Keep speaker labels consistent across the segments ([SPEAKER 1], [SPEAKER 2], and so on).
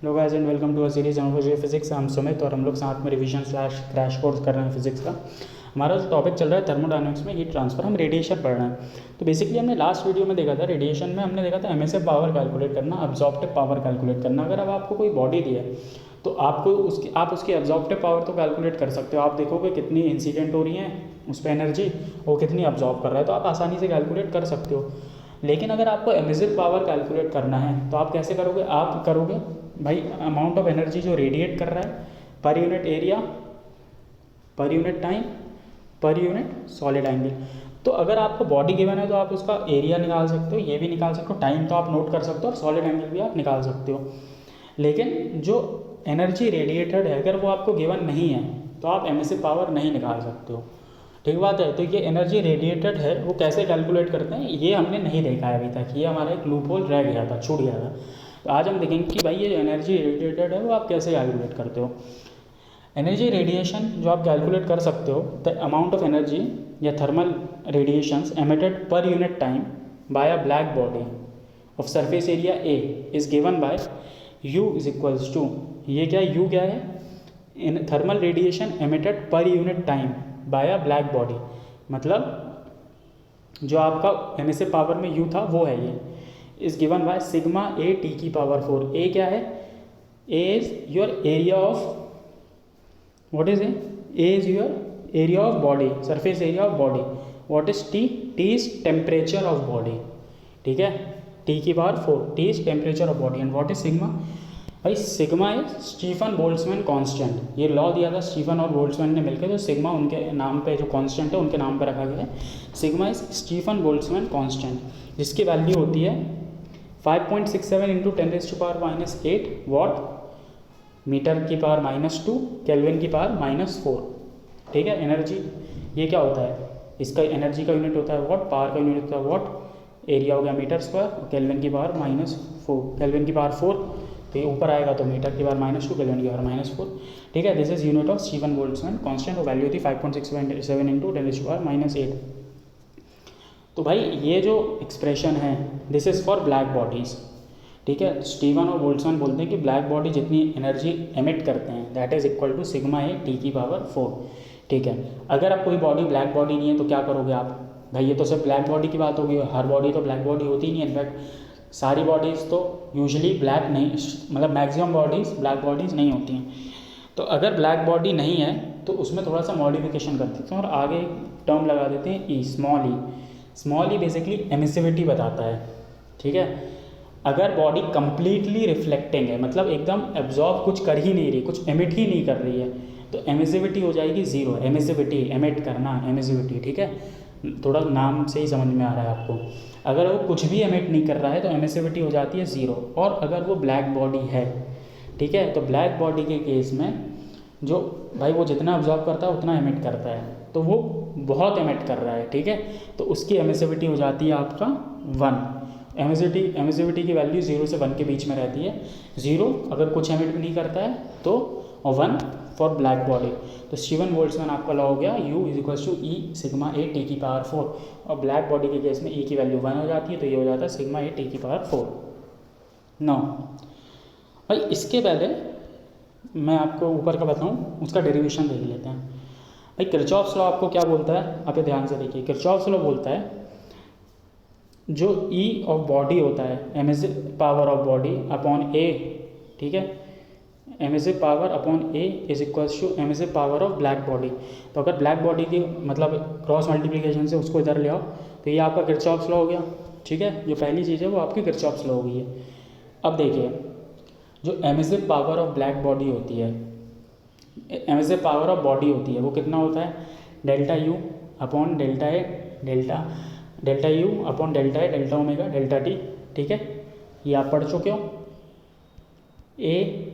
[SPEAKER 1] Hello guys and welcome to a series on physics. हम सुमित और हम लोग साथ में रिवीजन स्लैश क्रैश कोर्स कर रहे हैं फिजिक्स का। हमारा जो टॉपिक चल रहा है थर्मोडायनामिक्स में हीट ट्रांसफर, हम रेडिएशन पढ़ रहे हैं। तो बेसिकली हमने लास्ट वीडियो में देखा था, रेडिएशन में हमने देखा था एमिसिव पावर कैलकुलेट करना, अब्जॉर्प्टिव पावर कैलकुलेट करना। अगर अब आपको कोई बॉडी दी है तो आप उसकी अब्जॉर्प्टिव पावर तो कैलकुलेट कर सकते हो। आप देखोगे कितनी इंसिडेंट हो रही है उस पर एनर्जी, वो कितनी अब्जॉर्ब कर रहा है, तो आप आसानी से कैलकुलेट कर सकते हो। लेकिन अगर आपको एमिसिव पावर कैलकुलेट करना है तो आप कैसे करोगे? आप करोगे भाई अमाउंट ऑफ एनर्जी जो रेडिएट कर रहा है पर यूनिट एरिया, पर unit time, per unit solid angle. तो अगर आपको बॉडी गिवन है तो आप उसका एरिया निकाल सकते हो, ये भी निकाल सकते हो, टाइम तो आप नोट कर सकते हो और सॉलिड एंगल भी आप निकाल सकते हो। लेकिन जो एनर्जी रेडिएटेड है अगर वो आपको गिवन नहीं है तो आप एमिसिव पावर नहीं निकाल सकते हो। ठीक बात है। तो ये एनर्जी रेडिएटेड है वो कैसे कैलकुलेट करते हैं ये हमने नहीं देखा है अभी तक, ये हमारा एक लूप होल रह गया था, छूट गया था। तो आज हम देखेंगे कि भाई ये एनर्जी रेडिएटेड है वो आप कैसे कैलकुलेट करते हो। एनर्जी रेडिएशन जो आप कैलकुलेट कर सकते हो, द अमाउंट ऑफ एनर्जी या thermal radiations emitted per unit time by a black body of surface area A is given by U is equals to, ये क्या U क्या है? इन thermal radiation emitted per unit time by a black body, मतलब जो आपका emissive power में U था वो है ये, is given by sigma A T की पावर 4। ए क्या है? A is your area of, what is A is your area of body, surface area of body. What is T? T is temperature of body, ठीक है, T की power 4, T is temperature of body. And what is sigma? भाई sigma is Stefan Boltzmann constant. ये law दिया था Stephen और Boltzmann ने मिलकर, तो सिग्मा उनके नाम पे जो कांस्टेंट है उनके नाम पे रखा गया है। Sigma is Stefan Boltzmann constant, जिसकी वैल्यू होती है 5.67 इंटू 10⁻⁻8 वॉट मीटर की पावर -2 केल्विन की पावर -4। ठीक है। एनर्जी ये क्या होता है? इसका एनर्जी का यूनिट होता है वॉट, पावर का यूनिट होता है वॉट, एरिया हो गया मीटर स्क्वायर, केल्विन की पावर -4, केल्विन की पावर 4, तो ये ऊपर आएगा तो मीटर की पावर -2, केल्विन की पावर -4। ठीक है। This is unit of Stephen Boltzmann constant और वैल्यू थी 5.67 इंटू 10⁻⁸। तो भाई ये जो एक्सप्रेशन है this is for black bodies. ठीक है। स्टीफन और बोल्ट्जमैन बोलते हैं कि ब्लैक बॉडी जितनी एनर्जी एमिट करते हैं that is equal to sigma A T की पावर 4। ठीक है। अगर आप कोई बॉडी ब्लैक बॉडी नहीं है तो क्या करोगे आप? भाई ये तो सिर्फ ब्लैक बॉडी की बात होगी, हर बॉडी तो ब्लैक बॉडी होती नहीं है। इनफैक्ट सारी बॉडीज़ तो यूजुअली ब्लैक नहीं, मतलब मैक्सिमम बॉडीज़ ब्लैक बॉडीज़ नहीं होती हैं। तो अगर ब्लैक बॉडी नहीं है तो उसमें थोड़ा सा मॉडिफिकेशन कर देते हैं और आगे टर्म लगा देते हैं ई, स्मॉल ई। स्मॉल ई बेसिकली एमिसिविटी बताता है। ठीक है। अगर बॉडी कंप्लीटली रिफ्लेक्टिंग है, मतलब एकदम एब्जॉर्ब कुछ कर ही नहीं रही, कुछ एमिट ही नहीं कर रही है, तो एमिसिविटी हो जाएगी 0। एमिसिविटी, एमिट करना, एमिसिविटी। ठीक है। थोड़ा नाम से ही समझ में आ रहा है आपको। अगर वो कुछ भी एमिट नहीं कर रहा है तो एमिसिविटी हो जाती है 0। और अगर वो ब्लैक बॉडी है, ठीक है, तो ब्लैक बॉडी के केस में जो भाई वो जितना ऑब्जॉर्व करता है उतना एमिट करता है, तो वो बहुत एमिट कर रहा है। ठीक है। तो उसकी एमिसिविटी हो जाती है आपका 1। एमिसिविटी की वैल्यू 0 से 1 के बीच में रहती है। 0 अगर कुछ एमिट भी नहीं करता है तो, और 1 फॉर ब्लैक बॉडी। तो स्टीफन बोल्ट्जमैन आपका लॉ हो गया U is equal to E sigma A T की पावर 4, और ब्लैक बॉडी के केस में E की वैल्यू 1 हो जाती है, तो ये हो जाता है सिग्मा ए टी की पावर 4। नौ भाई इसके पहले मैं आपको ऊपर का बताऊँ, उसका डेरिवेशन देख लेते हैं। भाई किरचॉफ्स लॉ आपको क्या बोलता है? आप ये ध्यान से देखिए। किरचॉफ्स लॉ बोलता है जो E ऑफ बॉडी होता है, emissive power of body upon A, ठीक है, emissive power upon A is equals to emissive power of black body. तो अगर ब्लैक बॉडी की मतलब क्रॉस मल्टीप्लिकेशन से उसको इधर ले आओ तो ये आपका किरचॉफ्स लॉ हो गया। ठीक है। जो पहली चीज़ है वो आपकी किरचॉफ्स लॉ हो गई है। अब देखिए जो emissive power of black body होती है, एमिसिव पावर ऑफ बॉडी होती है वो कितना होता है? Delta U upon delta A delta U upon delta A delta omega delta T. ठीक है। ये आप पढ़ चुके हो, ए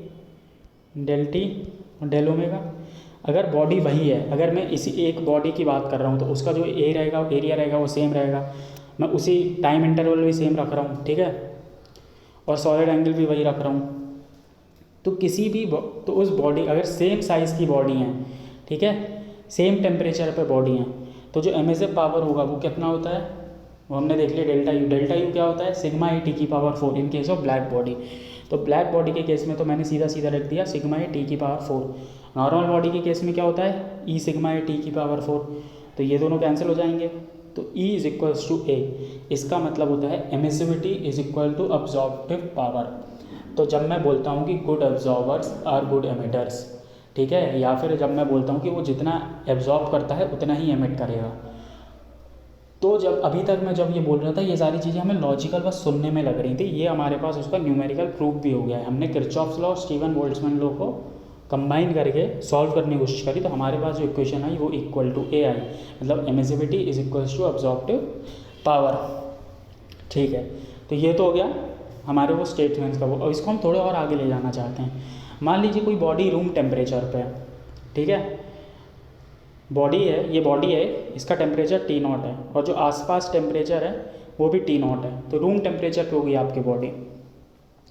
[SPEAKER 1] डेल टी और डेल ओमेगा। अगर बॉडी वही है, अगर मैं इसी एक बॉडी की बात कर रहा हूँ तो उसका जो ए रहेगा, एरिया रहेगा वो सेम रहेगा, मैं उसी टाइम इंटरवल भी सेम रख रहा हूँ। ठीक है। और सॉलिड एंगल भी वही रख रहा हूँ, तो किसी भी तो उस बॉडी अगर सेम साइज़ की बॉडी है, ठीक है, सेम टेम्परेचर पे बॉडी है, तो जो एमिसिव पावर होगा वो कितना होता है? वो हमने देख लिया डेल्टा यू। डेल्टा यू क्या होता है, सिग्मा ए टी की power 4 in case of black body. तो ब्लैक बॉडी के केस में तो मैंने सीधा सीधा रख दिया सिग्मा ए टी की पावर 4। नॉर्मल बॉडी के केस में क्या होता है, ई सिग्मा ए टी की पावर 4। तो ये दोनों कैंसिल हो जाएंगे, तो E is equals to A. इसका मतलब होता है emissivity is equal to absorptive power. तो जब मैं बोलता हूँ कि good absorbers are good emitters, ठीक है, या फिर जब मैं बोलता हूँ कि वो जितना एब्जॉर्ब करता है उतना ही एमिट करेगा, तो जब अभी तक मैं जब ये बोल रहा था ये सारी चीज़ें हमें लॉजिकल बस सुनने में लग रही थी, ये हमारे पास उसका न्यूमेरिकल प्रूफ भी हो गया है। हमने किरचॉफ्स लॉ और स्टीवन बोल्ट्जमैन लॉ को कंबाइन करके सॉल्व करने की कोशिश करी, तो हमारे पास जो इक्वेशन आई वो इक्वल टू ए आई, मतलब emissivity is equals to absorptive power. ठीक है, तो ये तो हो गया हमारे वो स्टेटमेंट्स का वो। और इसको हम थोड़े और आगे ले जाना चाहते हैं। मान लीजिए कोई बॉडी रूम टेम्परेचर पे है, ठीक है, बॉडी है, ये बॉडी है, इसका टेम्परेचर T नॉट है और जो आसपास टेम्परेचर है वो भी T नॉट है। तो रूम टेम्परेचर पे होगी आपकी बॉडी,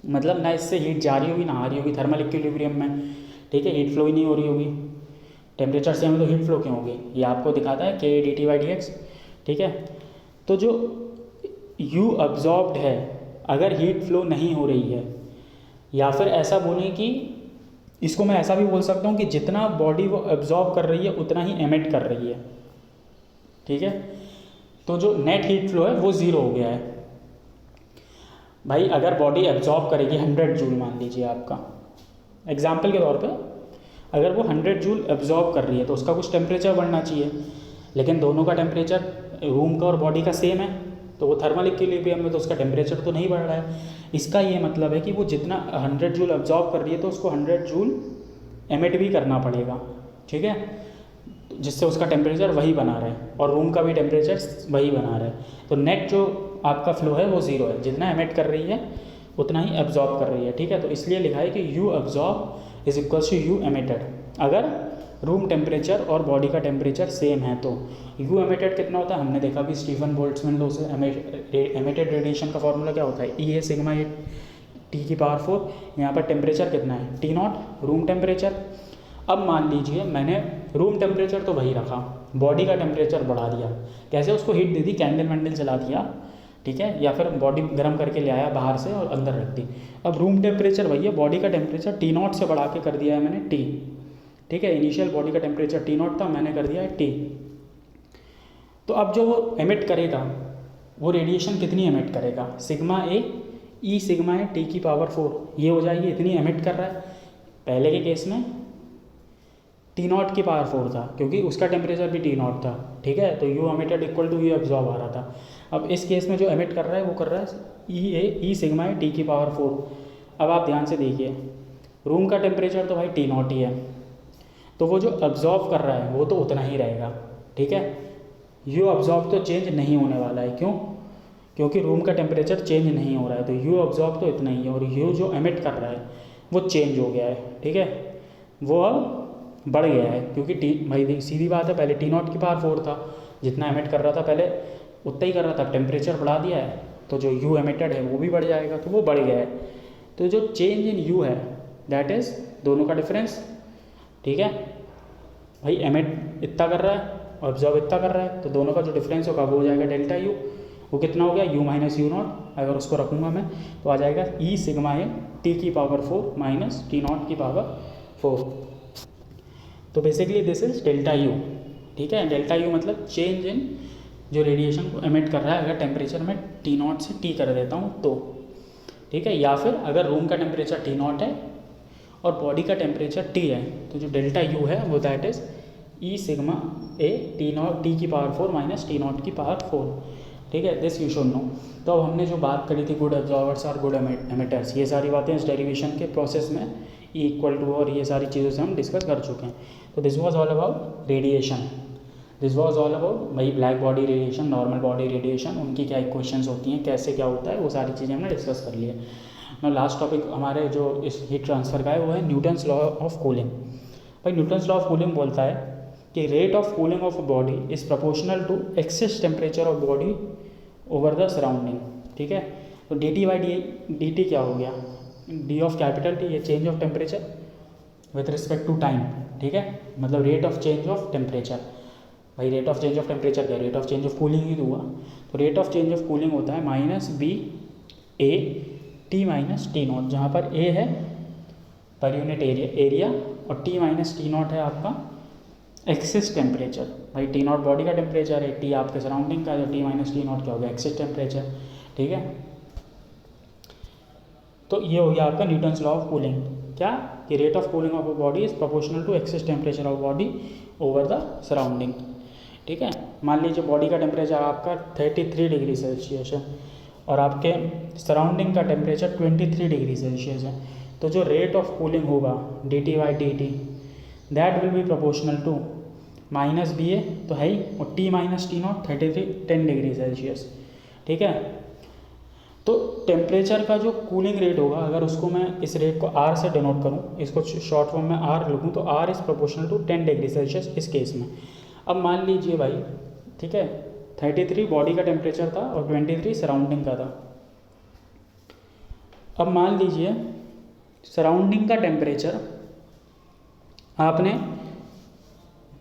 [SPEAKER 1] मतलब ना इससे हीट जा रही होगी ना आ रही होगी थर्मल इक्विलिब्रियम में, ठीक है, हीट फ्लो ही नहीं हो रही होगी। टेम्परेचर सेम है तो हीट फ्लो क्यों होगी, ये आपको दिखाता है के D T by D x, ठीक है। तो जो U अब्जॉर्ब्ड है, अगर हीट फ्लो नहीं हो रही है, या फिर ऐसा बोलें कि इसको मैं ऐसा भी बोल सकता हूँ कि जितना बॉडी वो एब्जॉर्ब कर रही है उतना ही एमिट कर रही है, ठीक है। तो जो नेट हीट फ्लो है वो ज़ीरो हो गया है। भाई अगर बॉडी एब्जॉर्ब करेगी 100 जूल, मान लीजिए आपका एग्जाम्पल के तौर पे, अगर वो 100 जूल एब्जॉर्ब कर रही है तो उसका कुछ टेम्परेचर बढ़ना चाहिए, लेकिन दोनों का टेम्परेचर रूम का और बॉडी का सेम है, तो वो थर्मल इक्विलिब्रियम में तो उसका टेम्परेचर तो नहीं बढ़ रहा है। इसका ये मतलब है कि वो जितना 100 जूल एब्जॉर्ब कर रही है तो उसको 100 जूल एमिट भी करना पड़ेगा, ठीक है, जिससे उसका टेम्परेचर वही बना रहे और रूम का भी टेम्परेचर वही बना रहे। तो नेट जो आपका फ्लो है वो ज़ीरो है, जितना एमिट कर रही है उतना ही एब्जॉर्ब कर रही है, ठीक है। तो इसलिए लिखा है कि U absorb is equals to U emitted. अगर रूम टेम्परेचर और बॉडी का टेम्परेचर सेम है तो यू एमिटेड कितना होता है, हमने देखा भी स्टीफन बोल्ट्जमैन लॉ से। एमिटेड रेडिएशन का फॉर्मूला क्या होता है, ई ए सिग्मा ए टी की पावर 4। यहाँ पर टेम्परेचर कितना है, T नॉट रूम टेम्परेचर। अब मान लीजिए मैंने रूम टेम्परेचर तो वही रखा, बॉडी का टेम्परेचर बढ़ा दिया। कैसे, उसको हीट दे दी, कैंडल वैंडल जला दिया, ठीक है, या फिर बॉडी गर्म करके ले आया बाहर से और अंदर रख दी। अब रूम टेम्परेचर वही है, बॉडी का टेम्परेचर T नॉट से बढ़ा के कर दिया है मैंने T, ठीक है। इनिशियल बॉडी का टेम्परेचर T नॉट था, मैंने कर दिया है T। तो अब जो वो एमिट करेगा वो रेडिएशन कितनी एमिट करेगा, sigma A E sigma A T की पावर 4, ये हो जाएगी, इतनी एमिट कर रहा है। पहले के केस में T नॉट की पावर 4 था क्योंकि उसका टेम्परेचर भी T नॉट था, ठीक है, तो U emitted equal to U absorb आ रहा था। अब इस केस में जो एमिट कर रहा है वो कर रहा है ई सिग्मा ए टी की पावर 4। अब आप ध्यान से देखिए, रूम का टेम्परेचर तो भाई T नॉट ही है, तो वो जो अब्जॉर्ब कर रहा है वो तो उतना ही रहेगा, ठीक है। यू अब्जॉर्ब तो चेंज नहीं होने वाला है, क्यों, क्योंकि रूम का टेम्परेचर चेंज नहीं हो रहा है, तो यू अब्जॉर्ब तो इतना ही है, और यू जो एमिट कर रहा है वो चेंज हो गया है, ठीक है, वो अब बढ़ गया है, क्योंकि भाई सीधी बात है, पहले T नॉट की पावर 4 था, जितना एमिट कर रहा था पहले उतना ही कर रहा था, टेम्परेचर बढ़ा दिया है तो जो यू एमिटेड है वो भी बढ़ जाएगा, तो वो बढ़ गया है। तो जो चेंज इन यू है दैट इज़ दोनों का डिफरेंस, ठीक है। भाई एमिट इतना कर रहा है और ऑब्जर्व इतना कर रहा है, तो दोनों का जो डिफरेंस होगा वो हो जाएगा डेल्टा यू। वो कितना हो गया, यू माइनस यू नॉट, अगर उसको रखूँगा मैं तो आ जाएगा ई सिग्मा ए टी की पावर 4 माइनस T नॉट की पावर 4। तो basically this is delta U, ठीक है। डेल्टा यू मतलब चेंज इन जो रेडिएशन को एमिट कर रहा है, अगर टेम्परेचर में T नॉट से T कर देता हूँ तो, ठीक है, या फिर अगर रूम का टेम्परेचर T नॉट है और बॉडी का टेम्परेचर T है, तो जो डेल्टा यू है वो that is E sigma A T not T की पावर 4 माइनस T नॉट की पावर 4, ठीक है। This you should know. तो अब हमने जो बात करी थी गुड एब्जॉर्बर्स और गुड एमिटर्स, ये सारी बातें इस डेरिवेशन के प्रोसेस में E इक्वल टू और ये सारी चीज़ों से हम डिस्कस कर चुके हैं। तो this was all about radiation, this was all about भाई black body radiation, normal body radiation, उनकी क्या इक्वेशंस होती हैं, कैसे क्या होता है, वो सारी चीज़ें हमने डिस्कस कर ली है। ना लास्ट टॉपिक हमारे जो इस हीट ट्रांसफ़र का है वो है न्यूटन्स लॉ ऑफ कूलिंग। भाई न्यूटन्स लॉ ऑफ कूलिंग बोलता है कि rate of cooling of a body is proportional to excess temperature of body over the surrounding, ठीक है। तो D T by D T क्या हो गया, डी ऑफ कैपिटल टी, ये change of temperature with respect to time, ठीक है, मतलब rate of change of temperature. भाई rate of change of temperature क्या, rate of change of cooling ही तो हुआ। तो rate of change of cooling होता है minus B A T minus T not, जहाँ पर ए है पर यूनिट एरिया और टी माइनस टी नॉट है आपका एक्सेस टेम्परेचर। भाई टी नॉट बॉडी का टेम्परेचर है, टी आपके सराउंडिंग का है, तो टी माइनस टी नॉट क्या होगा, एक्सेस टेम्परेचर। ठीक है, तो ये हो गया आपका न्यूटन्स लॉ ऑफ कूलिंग। क्या कि rate of cooling of a body is proportional to excess temperature of body over the surrounding. ठीक है, मान लीजिए बॉडी का टेम्परेचर आपका 33 डिग्री सेल्सियस है और आपके सराउंडिंग का टेम्परेचर 23 डिग्री सेल्सियस है, तो जो रेट ऑफ कूलिंग होगा D T by D T that will be proportional to minus B A तो है ही, और T minus T not 10 degree Celsius. ठीक है, तो टेम्परेचर का जो कूलिंग रेट होगा, अगर उसको मैं इस रेट को आर से डिनोट करूँ, इसको शॉर्ट फॉर्म में आर लिखूँ, तो R is proportional to 10 degree Celsius इस केस में। अब मान लीजिए भाई, ठीक है, 33 बॉडी का टेम्परेचर था और 23 सराउंडिंग का था। अब मान लीजिए सराउंडिंग का टेम्परेचर आपने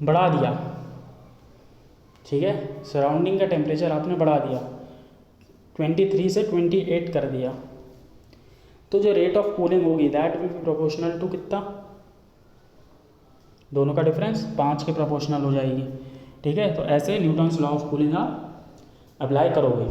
[SPEAKER 1] बढ़ा दिया। ठीक है, सराउंडिंग का टेम्परेचर आपने बढ़ा दिया, 23 से 28 कर दिया, तो जो रेट ऑफ कूलिंग होगी that will be proportional to कितना, दोनों का डिफरेंस 5 के प्रोपोर्शनल हो जाएगी। ठीक है, तो ऐसे न्यूटन्स लॉ ऑफ कूलिंग आप अप्लाई करोगे।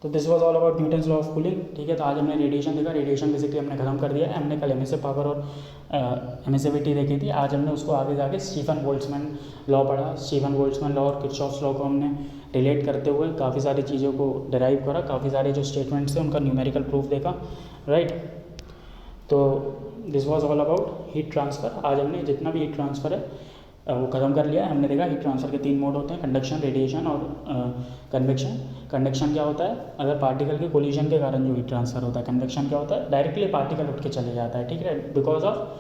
[SPEAKER 1] तो this was all about Newton's law of cooling. ठीक है, तो आज हमने रेडिएशन देखा, रेडिएशन बेसिकली हमने खत्म कर दिया। हमने कल एमिसिव पावर और एमिसिविटी देखी थी, आज हमने उसको आगे जाके स्टीफन बोल्ट्जमैन लॉ पढ़ा। स्टीफन बोल्ट्जमैन लॉ और किरचॉफ्स लॉ को हमने रिलेट करते हुए काफ़ी सारी चीज़ों को डिराइव करा, काफ़ी सारे जो स्टेटमेंट्स थे उनका न्यूमेरिकल प्रूफ देखा, राइट। तो this was all about heat transfer. आज हमने जितना भी हीट ट्रांसफ़र है वो ख़त्म कर लिया है। हमने देखा हीट ट्रांसफ़र के 3 मोड होते हैं, कंडक्शन, रेडिएशन और कन्वेक्शन। कंडक्शन क्या होता है, अगर पार्टिकल के कोलिजन के कारण जो हीट ट्रांसफ़र होता है। कन्वेक्शन क्या होता है, डायरेक्टली पार्टिकल उठ के चले जाता है, ठीक है, because of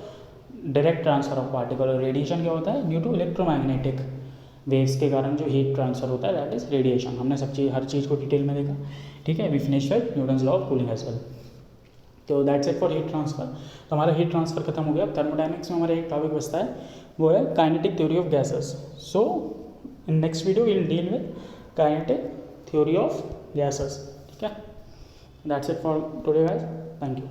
[SPEAKER 1] direct transfer of particle. और रेडिएशन क्या होता है, ड्यू टू इलेक्ट्रोमैग्नेटिक वेव्स के कारण जो हीट ट्रांसफ़र होता है, दैट इज़ रेडिएशन। हमने सब चीज़, हर चीज़ को डिटेल में देखा। ठीक है, we finish with Newton's law of cooling as well. तो that's it for heat transfer. तो हमारा हीट ट्रांसफ़र खत्म हो गया। थर्मोडायनेमिक्स में हमारा एक टॉपिक बचता है, वो है kinetic theory of gases. So in next video we will deal with kinetic theory of gases. ठीक है, that's it for today guys, thank you.